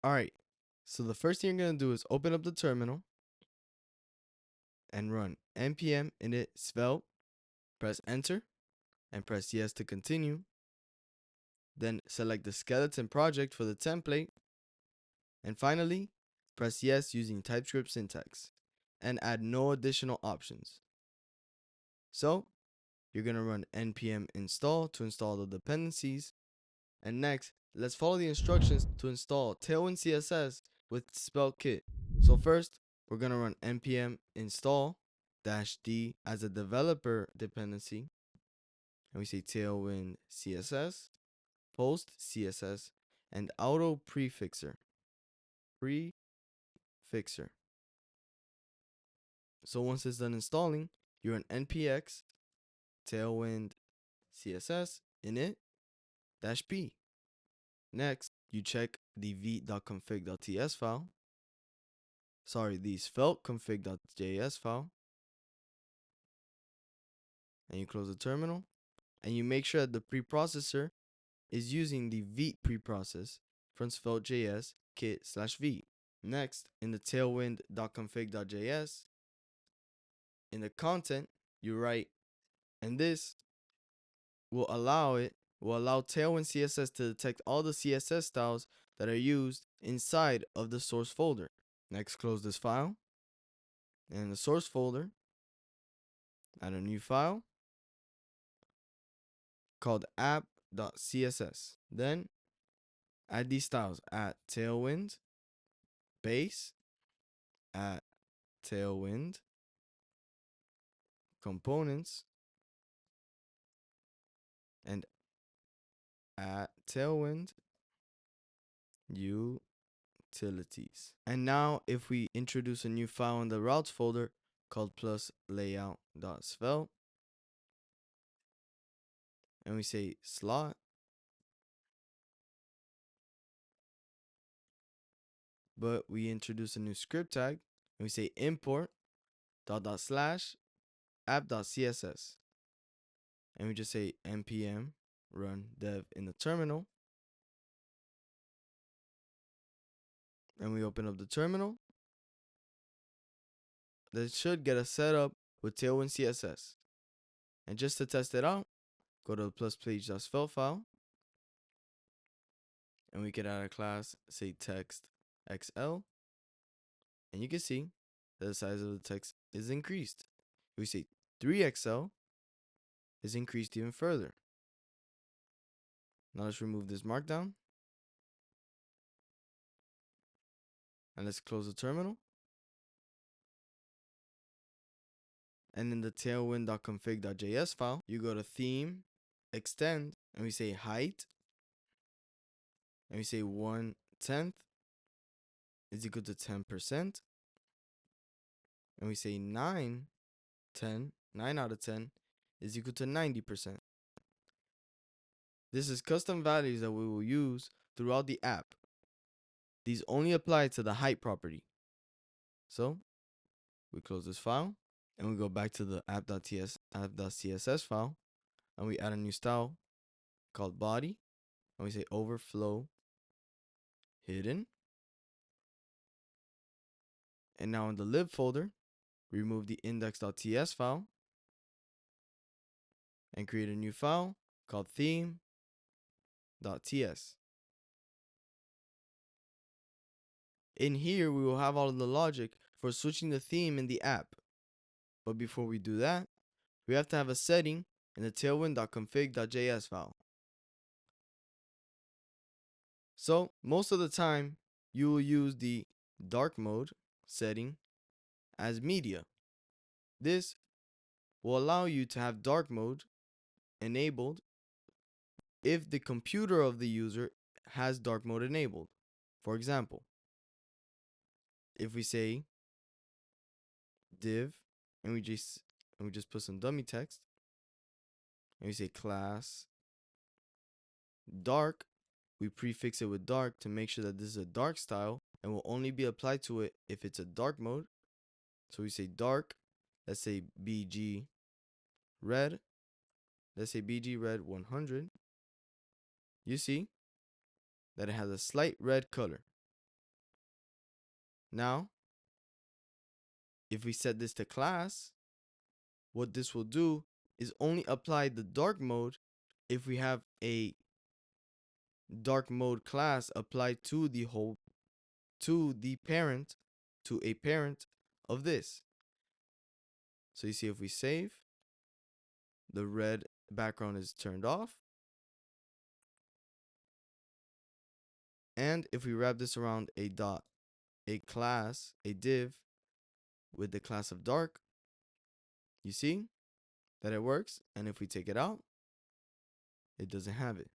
Alright, so the first thing you're going to do is open up the terminal and run npm init svelte, press enter, and press yes to continue. Then select the skeleton project for the template, and finally, press yes using TypeScript syntax, and add no additional options. So, you're going to run npm install to install the dependencies, and next, let's follow the instructions to install TailwindCSS with SvelteKit. So first, we're going to run npm install -d as a developer dependency, and we say Tailwind CSS, post CSS, and auto prefixer. So once it's done installing, you run npx tailwind css init -p. Next, you check the v.config.ts file. The SvelteKonfig.js file, and you close the terminal, and you make sure that the preprocessor is using the Vite preprocess from SvelteJS kit/v. Next, in the tailwind.config.js, in the content, you write, and this will allow Tailwind CSS to detect all the CSS styles that are used inside of the source folder. Next, close this file, and in the source folder, add a new file called app.css. Then add these styles at tailwind base, at tailwind components, and at tailwind utilities. And now if we introduce a new file in the routes folder called plus layout.svelte, and we say slot, but we introduce a new script tag, and we say import / app.css, and we just say npm run dev in the terminal, and we open up the terminal. That should get us set up with Tailwind CSS. And just to test it out, go to the plus page.svelte file, and we can add a class, say text XL, and you can see that the size of the text is increased. If we say 3XL, is increased even further. Now let's remove this markdown, and let's close the terminal. And in the tailwind.config.js file, you go to theme, extend, and we say height, and we say 1/10 is equal to 10%, and we say 9 out of 10 is equal to 90%. This is custom values that we will use throughout the app. These only apply to the height property. So we close this file, and we go back to the app.css file, and we add a new style called body, and we say overflow hidden. And now in the lib folder, remove the index.ts file and create a new file called theme.ts. In here, we will have all of the logic for switching the theme in the app. But before we do that, we have to have a setting in the tailwind.config.js file. So most of the time, you will use the dark mode setting as media. This will allow you to have dark mode enabled if the computer of the user has dark mode enabled. For example, if we say div and we just put some dummy text, and we say class dark, we prefix it with dark to make sure that this is a dark style and will only be applied to it if it's a dark mode. So we say dark, let's say BG red, let's say BG red 100. You see that it has a slight red color. Now, if we set this to class, what this will do is only apply the dark mode if we have a dark mode class applied to the parent, to a parent of this. So you see, if we save, the red background is turned off. And if we wrap this around a class, a div with the class of dark, you see that it works. And if we take it out, it doesn't have it.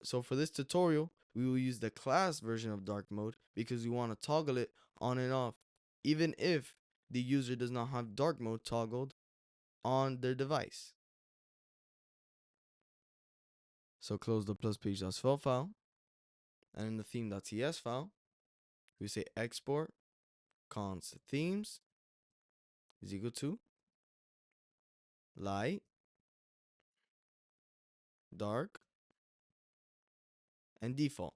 So for this tutorial, we will use the class version of dark mode because we want to toggle it on and off, even if the user does not have dark mode toggled on their device. So close the plus page.svelte file, and in the theme.ts file, we say export const themes is equal to light, dark, and default.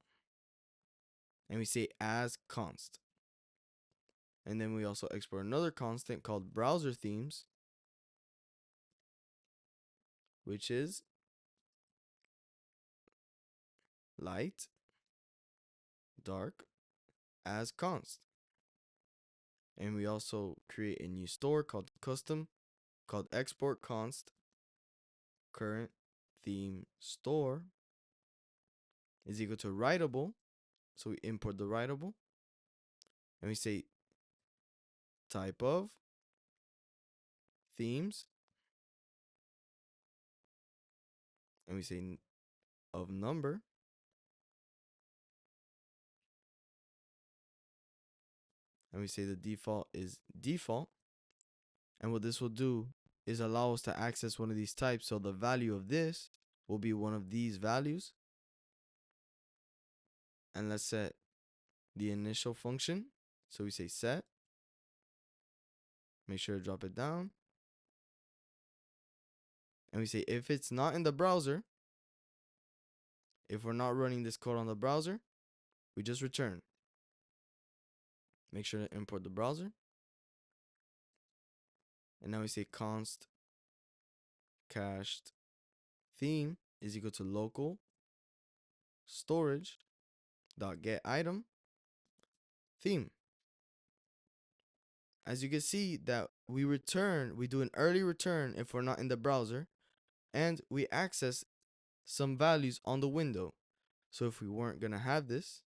And we say as const. And then we also export another constant called browser themes, which is light, dark, as const. And we also create a new store called custom, called export const current theme store is equal to writable. So we import the writable, and we say type of themes, and we say of number, and we say the default is default. And what this will do is allow us to access one of these types. So the value of this will be one of these values. And let's set the initial function. So we say set, make sure to drop it down. And we say if it's not in the browser, if we're not running this code on the browser, we just return. Make sure to import the browser. And now we say const cached theme is equal to local storage dot get item theme. As you can see that we do an early return if we're not in the browser, and we access some values on the window. So if we weren't gonna have this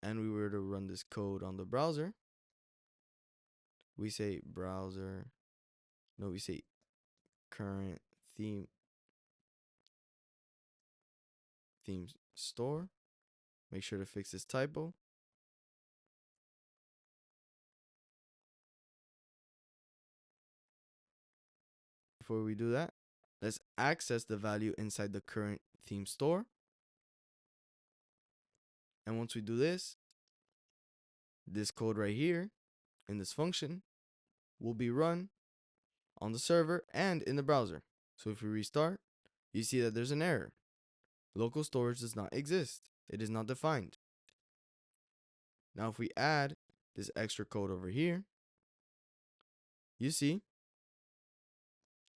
and we were to run this code on the browser, we say browser, no, we say current theme store. Make sure to fix this typo. Before we do that, let's access the value inside the current theme store. And once we do this code right here in this function will be run on the server and in the browser. So if we restart, you see that there's an error. Local storage does not exist. It is not defined. Now if we add this extra code over here, you see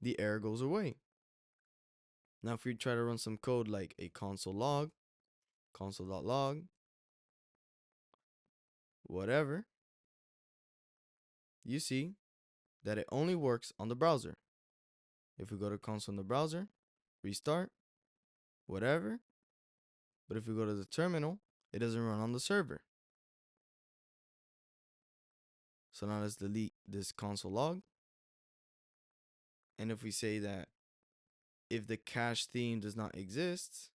the error goes away. Now if we try to run some code like a console.log, whatever, you see that it only works on the browser. If we go to console in the browser, restart, whatever, but if we go to the terminal, it doesn't run on the server. So now let's delete this console log. And if we say that if the cache theme does not exist,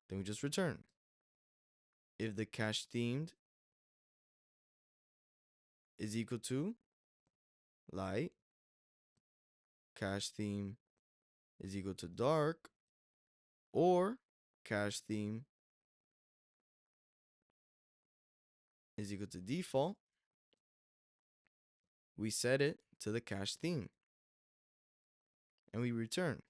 then we just return. If the cache themed is equal to light, cache theme is equal to dark, or cache theme is equal to default, we set it to the cache theme and we return.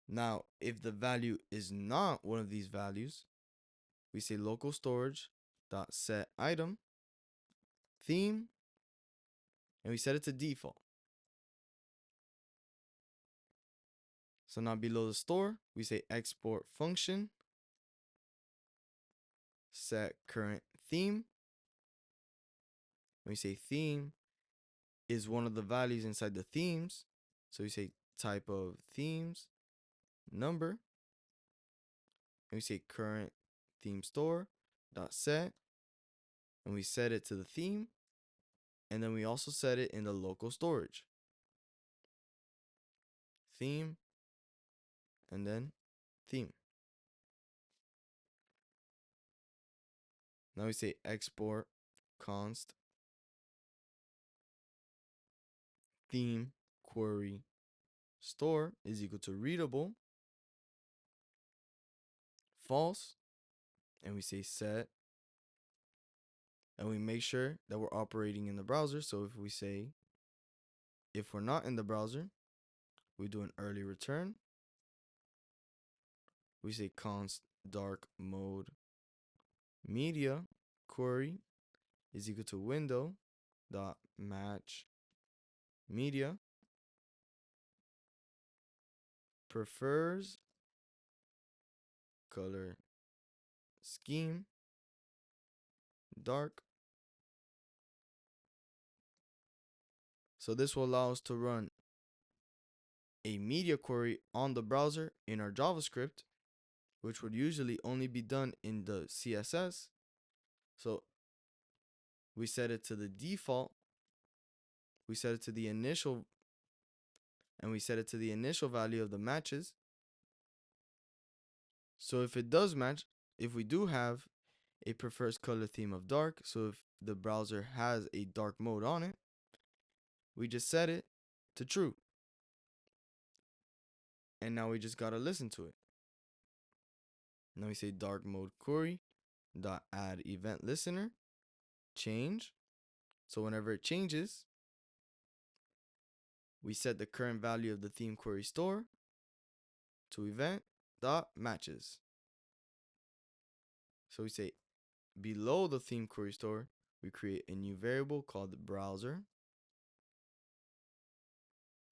Now, if the value is not one of these values, we say local storage dot set item theme, and we set it to default. So now below the store, we say export function set current theme. And we say theme is one of the values inside the themes. So we say type of themes number, and we say current theme store dot set, and we set it to the theme, and then we also set it in the local storage theme, and then theme. Now we say export const theme query store is equal to readable false, and we say set, and we make sure that we're operating in the browser. So if we say if we're not in the browser, we do an early return. We say const dark mode media query is equal to window dot match media prefers color scheme dark. So this will allow us to run a media query on the browser in our JavaScript, which would usually only be done in the CSS. So we set it to the default, we set it to the initial, and we set it to the initial value of the matches. So if it does match, if we do have a prefers color theme of dark, so if the browser has a dark mode on it, we just set it to true. And now we just gotta listen to it. Now we say dark mode query dot add event listener change. So whenever it changes, we set the current value of the theme query store to event dot matches. So we say below the theme query store, we create a new variable called the browser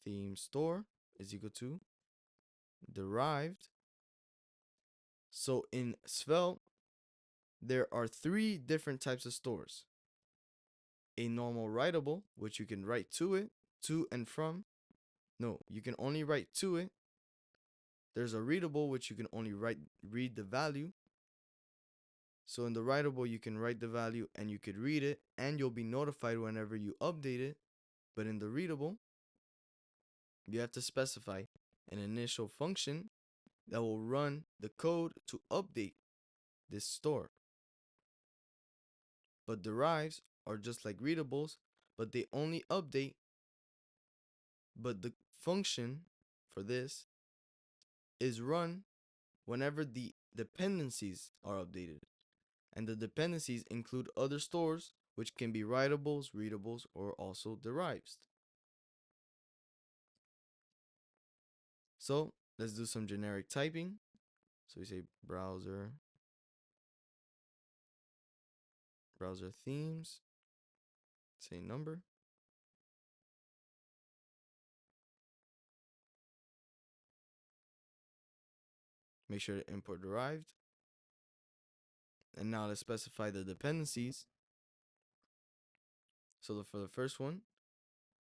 theme store is equal to derived. So in Svelte, there are 3 different types of stores. A normal writable, which you can write to it, to and from. No, you can only write to it. There's a readable, which you can only read the value. So in the writable, you can write the value and you could read it, and you'll be notified whenever you update it. But in the readable, you have to specify an initial function that will run the code to update this store. But derives are just like readables, but they only update. But the function for this is run whenever the dependencies are updated. And the dependencies include other stores, which can be writables, readables, or also derives. So let's do some generic typing. So we say browser themes, say number. Make sure to import derived. And now let's specify the dependencies. So for the first one,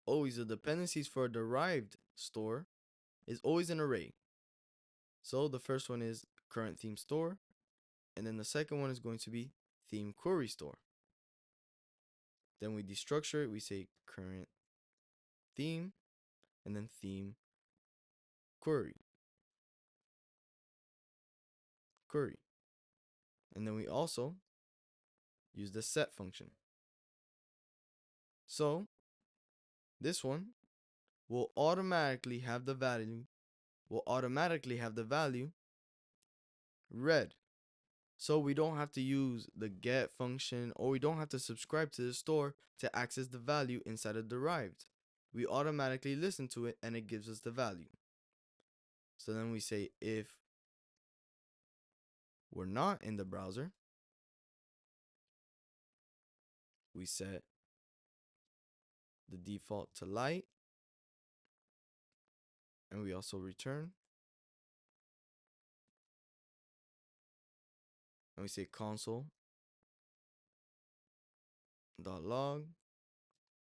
always the dependencies for a derived store is always an array. So the first one is current theme store, and then the second one is going to be theme query store. Then we destructure it, we say current theme, and then theme query. And then we also use the set function. So this one will automatically have the value red. So we don't have to use the get function, or we don't have to subscribe to the store to access the value inside of derived. We automatically listen to it and it gives us the value. So then we say if we're not in the browser, we set the default to light, and we also return, and we say console.log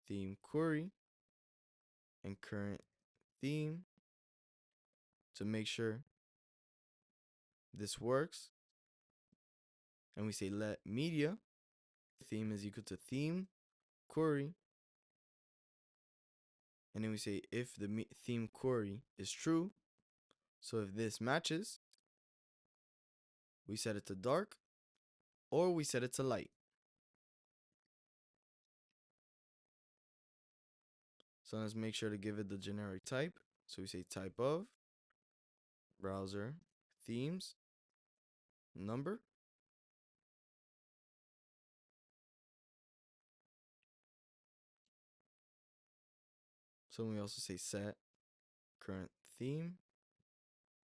theme query and current theme to make sure this works. And we say let media theme is equal to theme query, and then we say if the theme query is true, so if this matches, we set it to dark or we set it to light. So let's make sure to give it the generic type. So we say type of browser themes number. So we also say set current theme.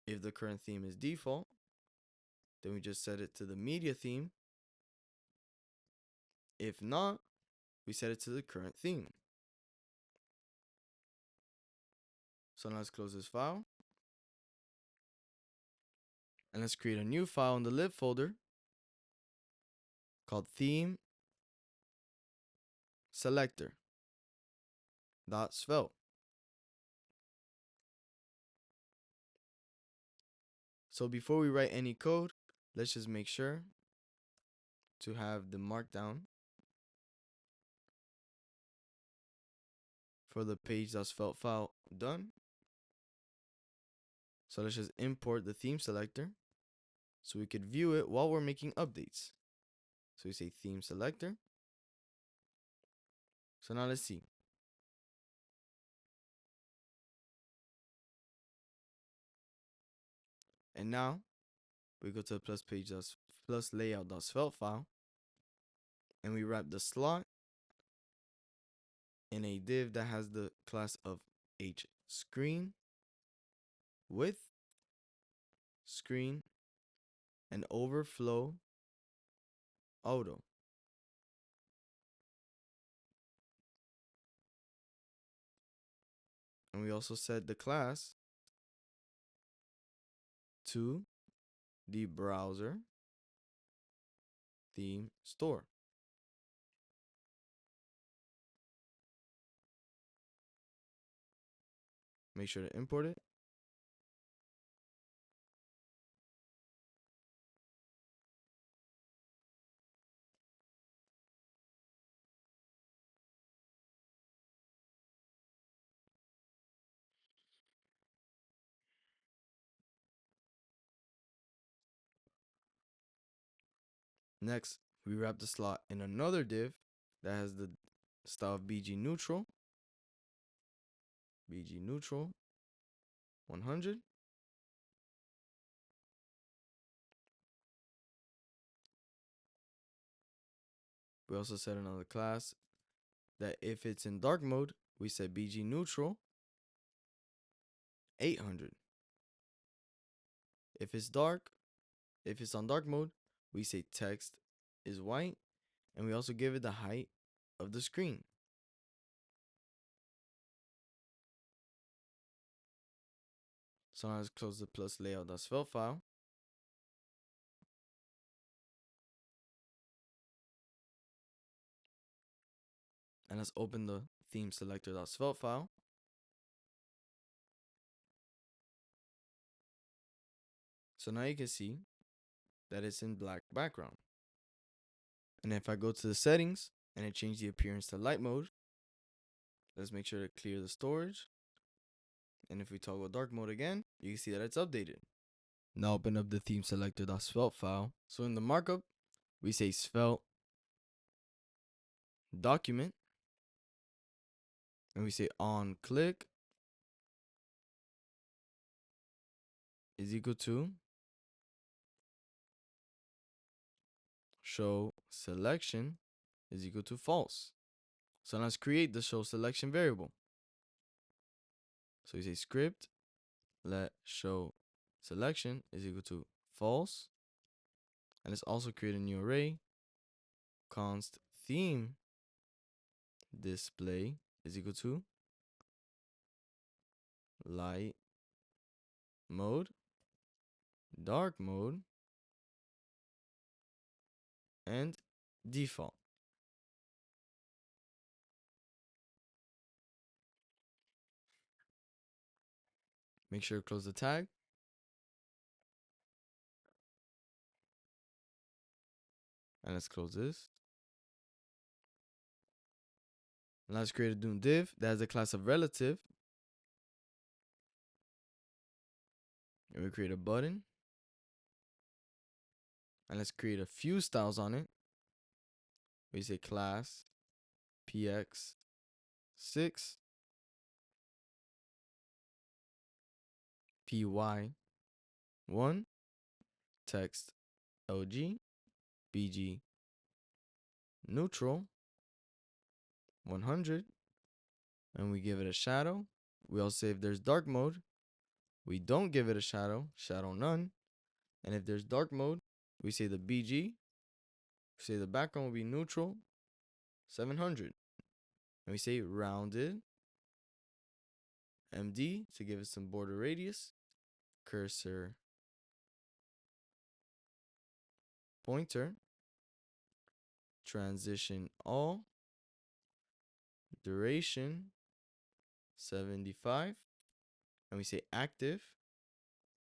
If the current theme is default, then we just set it to the media theme. If not, we set it to the current theme. So now let's close this file. And let's create a new file in the lib folder called theme selector.svelte. So before we write any code, let's just make sure to have the markdown for the page.svelte file done. So let's just import the theme selector so we could view it while we're making updates. So we say theme selector. So now let's see. And now we go to the plus layout.svelte file, and we wrap the slot in a div that has the class of hScreen with screen and overflow auto. And we also set the class to the browser theme store. Make sure to import it. Next, we wrap the slot in another div that has the style of BG neutral 100. We also set another class that if it's in dark mode, we set BG neutral 800. If it's on dark mode, we say text is white, and we also give it the height of the screen. So now let's close the plus layout.svelte file. And let's open the theme selector.svelte file. So now you can see that it's in black background. And if I go to the settings and I change the appearance to light mode, let's make sure to clear the storage. And if we toggle dark mode again, you can see that it's updated. Now open up the theme selector.svelte file. So in the markup, we say svelte document, and we say on click is equal to show selection is equal to false. So now let's create the show selection variable. So we say script let show selection is equal to false. And let's also create a new array. Const theme display is equal to light mode, dark mode, and default. Make sure to close the tag. And let's close this. And let's create a new div that has a class of relative. And we create a button. And let's create a few styles on it. We say class px6 py1 text lg bg neutral 100, and we give it a shadow. We also say if there's dark mode, we don't give it a shadow, shadow none. And if there's dark mode, we say the bg, we say the background will be neutral 700, and we say rounded md to give it some border radius, cursor pointer, transition all, duration 75, and we say active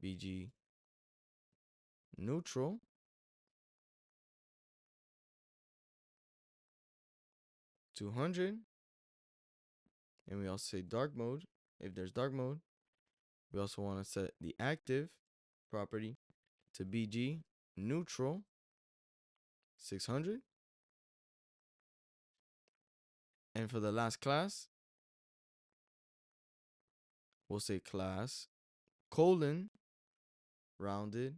bg neutral 200, and we also say dark mode. If there's dark mode, we also want to set the active property to bg neutral 600. And for the last class, we'll say class colon rounded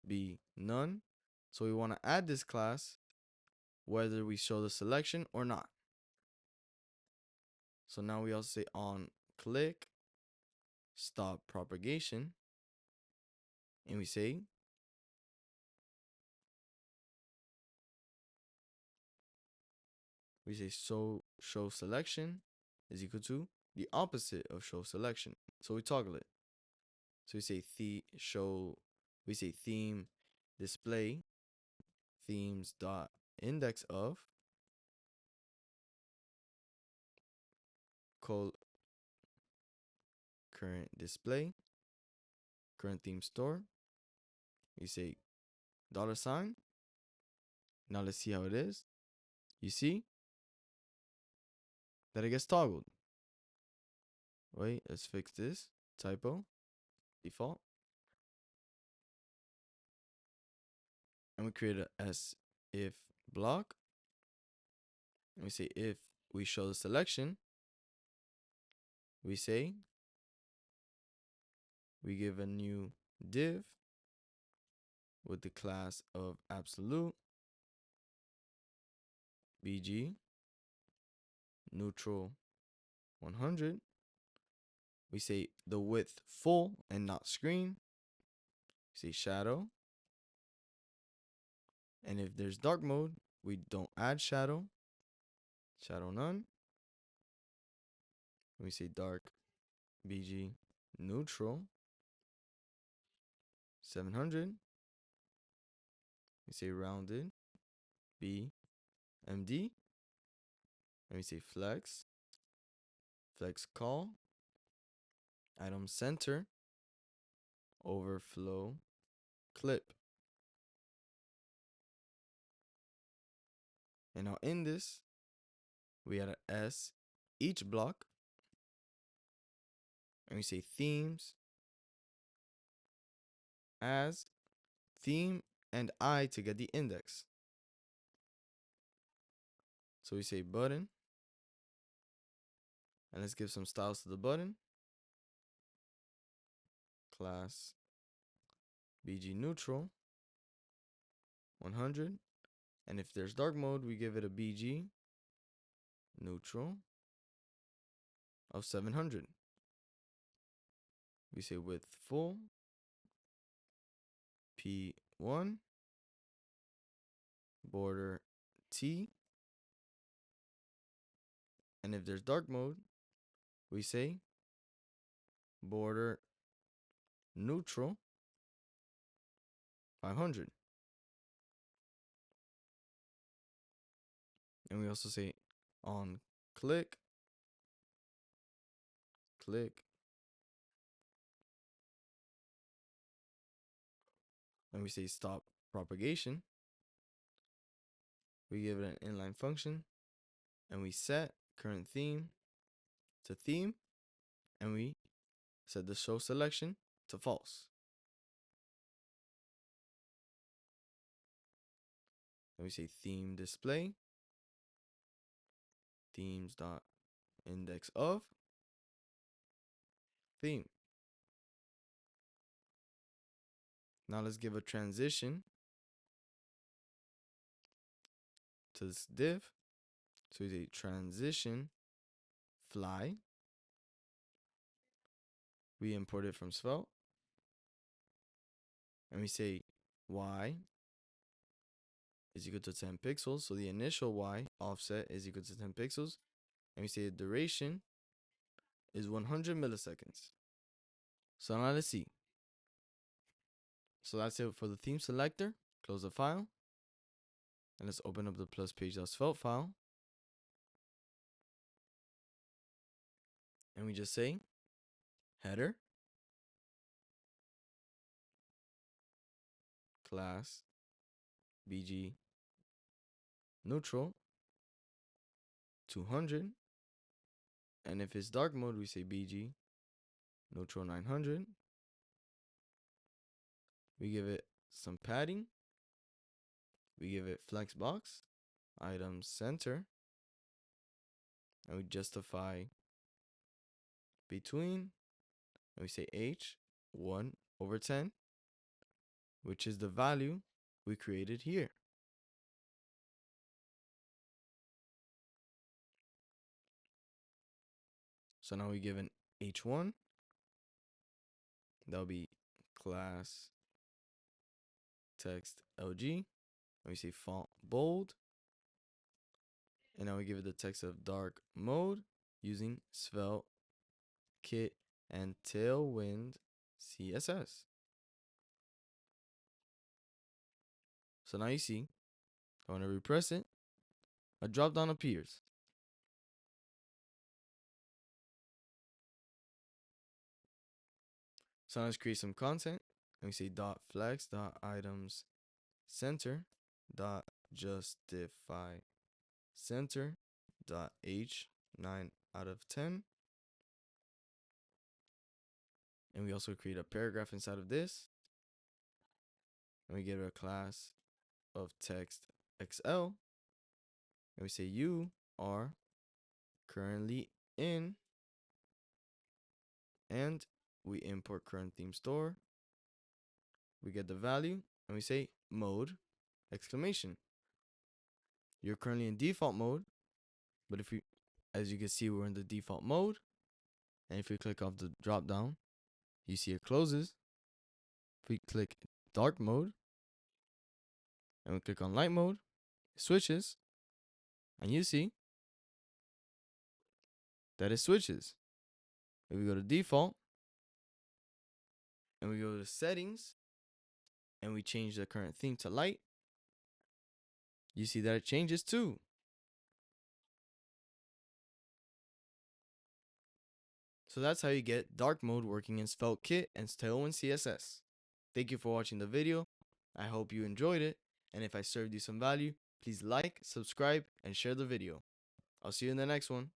be none. So we want to add this class whether we show the selection or not. So now we also say on click stop propagation, and we say show selection is equal to the opposite of show selection. So we toggle it. So we say theme display themes dot index of current display current theme store. We say $. Now let's see how it is. You see that it gets toggled. Wait, let's fix this typo. Default. And we create a s if block. And we say if we show the selection, we say we give a new div with the class of absolute bg neutral 100. We say the width full and not screen. We say shadow. And if there's dark mode, we don't add shadow, shadow none. We say dark bg neutral 700. We say rounded b md, and we say flex call item center overflow clip. And now in this, we add a s each block, and we say themes as theme and I to get the index. So we say button, and let's give some styles to the button. Class bg neutral 100, and if there's dark mode, we give it a bg neutral of 700. we say width full, P1, border T, and if there's dark mode, we say border neutral 500. And we also say on click, and we say stop propagation. We give it an inline function, and we set current theme to theme, and we set the show selection to false. And we say theme display, themes dot index of theme. Now let's give a transition to this div. So we say transition fly. We import it from Svelte. And we say y is equal to 10 pixels. So the initial y offset is equal to 10 pixels. And we say the duration is 100 milliseconds. So now let's see. So that's it for the theme selector. Close the file. And let's open up the plus page.svelte file. And we just say header class bg neutral 200. And if it's dark mode, we say bg neutral 900. We give it some padding. We give it flexbox, item center, and we justify between, and we say h 1/10, which is the value we created here. So now we give an h1, that'll be class text LG, and we say font bold, and now we give it the text of dark mode using SvelteKit and TailwindCSS. So now you see, I want to repress it, a drop down appears. So now let's create some content, and we say dot flex dot items center dot justify center dot h 9/10, and we also create a paragraph inside of this, and we give it a class of text XL, and we say you are currently in, and we import current theme store. We get the value, and we say mode exclamation. You're currently in default mode, but if we, as you can see, we're in the default mode, and if we click off the drop down, you see it closes. If we click dark mode and we click on light mode, it switches, and you see that it switches. If we go to default and we go to settings and we change the current theme to light, you see that it changes too. So that's how you get dark mode working in SvelteKit and TailwindCSS. Thank you for watching the video. I hope you enjoyed it, and if I served you some value, please like, subscribe, and share the video. I'll see you in the next one.